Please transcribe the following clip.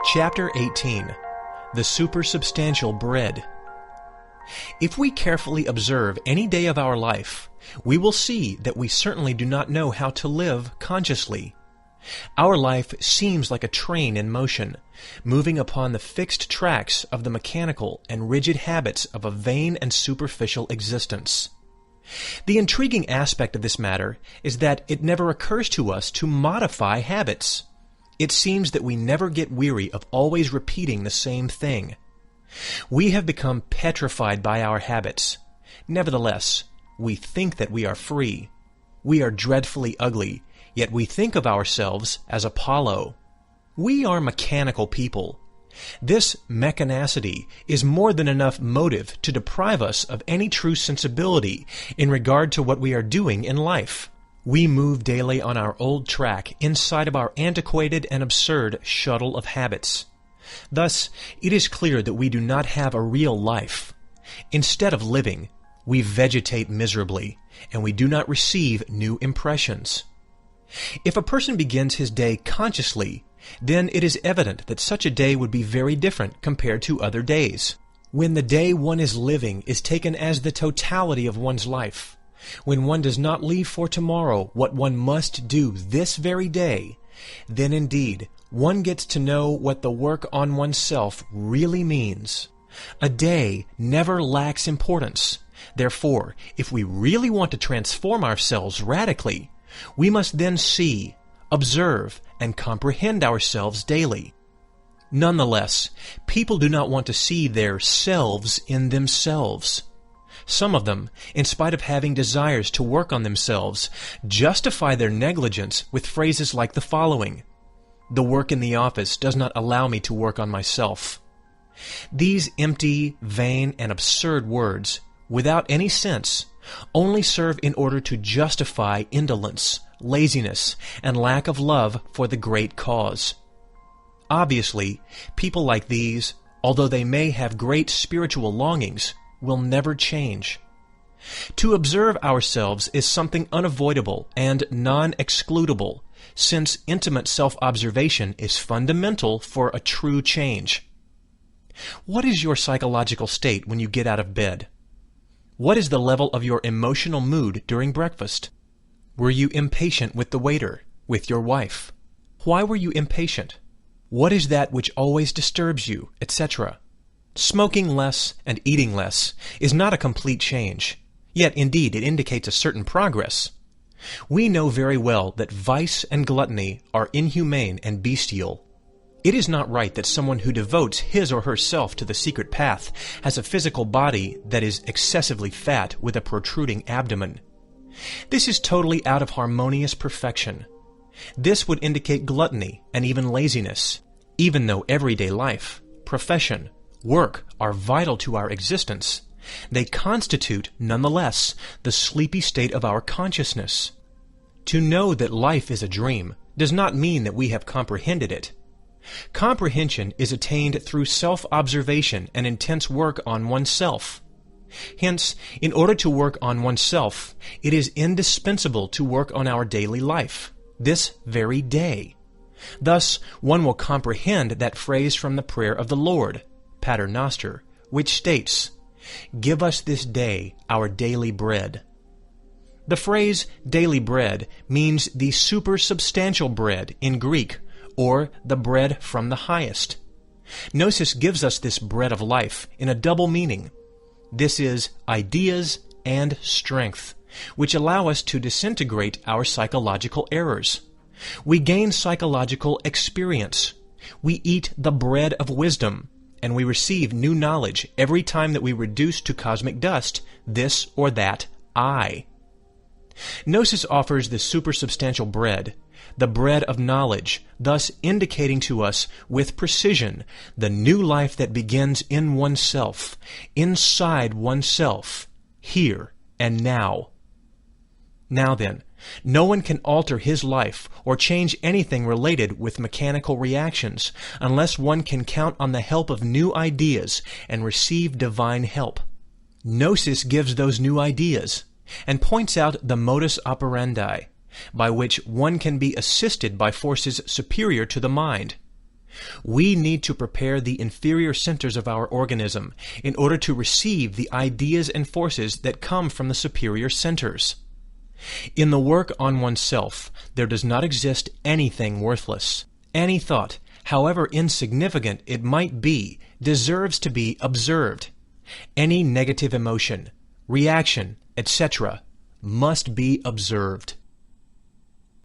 Chapter 18. The Supersubstantial Bread. If we carefully observe any day of our life, we will see that we certainly do not know how to live consciously. Our life seems like a train in motion, moving upon the fixed tracks of the mechanical and rigid habits of a vain and superficial existence. The intriguing aspect of this matter is that it never occurs to us to modify habits. It seems that we never get weary of always repeating the same thing. We have become petrified by our habits. Nevertheless, we think that we are free. We are dreadfully ugly, yet we think of ourselves as Apollo. We are mechanical people. This mechanicity is more than enough motive to deprive us of any true sensibility in regard to what we are doing in life. We move daily on our old track inside of our antiquated and absurd shuttle of habits. Thus, it is clear that we do not have a real life. Instead of living, we vegetate miserably, and we do not receive new impressions. If a person begins his day consciously, then it is evident that such a day would be very different compared to other days. When the day one is living is taken as the totality of one's life, when one does not leave for tomorrow what one must do this very day, then indeed one gets to know what the work on oneself really means. A day never lacks importance. Therefore, if we really want to transform ourselves radically, we must then see, observe, and comprehend ourselves daily. Nonetheless, people do not want to see their selves in themselves. Some of them, in spite of having desires to work on themselves, justify their negligence with phrases like the following: "The work in the office does not allow me to work on myself." These empty, vain, and absurd words, without any sense, only serve in order to justify indolence, laziness, and lack of love for the great cause. Obviously, people like these, although they may have great spiritual longings, will never change. To observe ourselves is something unavoidable and non-excludable, since intimate self-observation is fundamental for a true change. What is your psychological state when you get out of bed? What is the level of your emotional mood during breakfast? Were you impatient with the waiter, with your wife? Why were you impatient? What is that which always disturbs you, etc.? Smoking less and eating less is not a complete change, yet indeed it indicates a certain progress. We know very well that vice and gluttony are inhumane and bestial. It is not right that someone who devotes his or herself to the secret path has a physical body that is excessively fat with a protruding abdomen. This is totally out of harmonious perfection. This would indicate gluttony and even laziness, even though everyday life, profession, work are vital to our existence. They constitute, nonetheless, the sleepy state of our consciousness. To know that life is a dream does not mean that we have comprehended it. Comprehension is attained through self-observation and intense work on oneself. Hence, in order to work on oneself, it is indispensable to work on our daily life, this very day. Thus, one will comprehend that phrase from the prayer of the Lord, Pater Noster, which states, "Give us this day our daily bread." The phrase daily bread means the supersubstantial bread in Greek, or the bread from the highest. Gnosis gives us this bread of life in a double meaning. This is ideas and strength, which allow us to disintegrate our psychological errors. We gain psychological experience. We eat the bread of wisdom, and we receive new knowledge every time that we reduce to cosmic dust this or that I. Gnosis offers the supersubstantial bread, the bread of knowledge, thus indicating to us with precision the new life that begins in oneself, inside oneself, here and now. Now then, no one can alter his life or change anything related with mechanical reactions unless one can count on the help of new ideas and receive divine help. Gnosis gives those new ideas and points out the modus operandi, by which one can be assisted by forces superior to the mind. We need to prepare the inferior centers of our organism in order to receive the ideas and forces that come from the superior centers. In the work on oneself, there does not exist anything worthless. Any thought, however insignificant it might be, deserves to be observed. Any negative emotion, reaction, etc., must be observed.